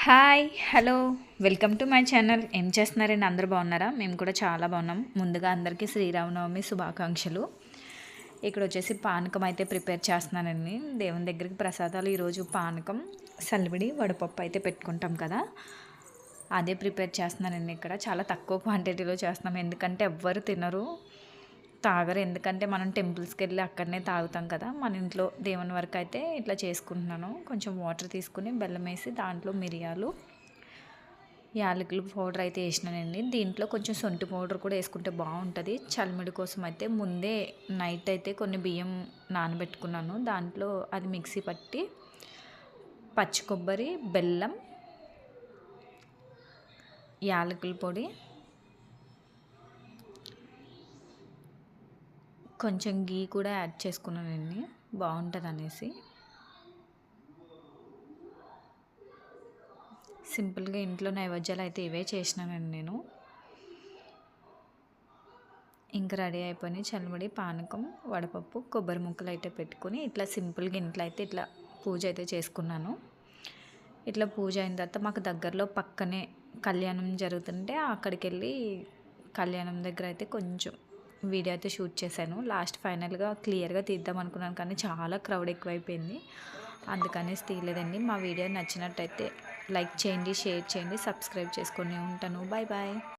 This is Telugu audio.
Hi hello welcome to my channel. ఏం చేస్తున్నారండి? అందరూ బాగున్నారా? మేము కూడా చాలా బాగున్నాం. ముందుగా అందరికీ శ్రీరామనవమి శుభాకాంక్షలు. ఇక్కడ వచ్చేసి పానకం అయితే ప్రిపేర్ చేస్తున్నానండి. దేవుని దగ్గరికి ప్రసాదాలు ఈరోజు పానకం, సల్లిబిడి, వడపప్పు అయితే పెట్టుకుంటాం కదా, అదే ప్రిపేర్ చేస్తున్నానండి. ఇక్కడ చాలా తక్కువ క్వాంటిటీలో చేస్తున్నాం, ఎందుకంటే ఎవ్వరు తినరు, తాగరు. ఎందుకంటే మనం టెంపుల్స్కి వెళ్ళి అక్కడనే తాగుతాం కదా. మన ఇంట్లో దేవుని వరకు అయితే ఇట్లా చేసుకుంటున్నాను. కొంచెం వాటర్ తీసుకుని బెల్లం వేసి దాంట్లో మిరియాలు, యాలకుల పౌడర్ అయితే వేసినానండి. దీంట్లో కొంచెం సొంటి పౌడర్ కూడా వేసుకుంటే బాగుంటుంది. చల్మిడి కోసం అయితే ముందే నైట్ అయితే కొన్ని బియ్యం నానబెట్టుకున్నాను. దాంట్లో అది మిక్సీ పట్టి పచ్చి కొబ్బరి, బెల్లం, యాలకుల పొడి, కొంచెం గీ కూడా యాడ్ చేసుకున్నానండి, బాగుంటుంది అనేసి. సింపుల్గా ఇంట్లో నైవేద్యాలు అయితే ఇవే చేసినానండి నేను. ఇంకా రెడీ అయిపోయి చల్లిబడి, పానకం, వడపప్పు, కొబ్బరి ముక్కలు అయితే పెట్టుకొని ఇట్లా సింపుల్గా ఇంట్లో అయితే ఇట్లా పూజ అయితే చేసుకున్నాను. ఇట్లా పూజ అయిన తర్వాత మాకు దగ్గరలో పక్కనే కళ్యాణం జరుగుతుంటే అక్కడికి వెళ్ళి కళ్యాణం దగ్గర అయితే కొంచెం వీడియో అయితే షూట్ చేశాను. లాస్ట్ ఫైనల్గా క్లియర్గా తీద్దాం అనుకున్నాను, కానీ చాలా క్రౌడ్ ఎక్కువైపోయింది, అందుకనేసి తీయలేదండి. మా వీడియో నచ్చినట్టయితే లైక్ చేయండి, షేర్ చేయండి, సబ్స్క్రైబ్ చేసుకొని ఉంటాను. Bye bye.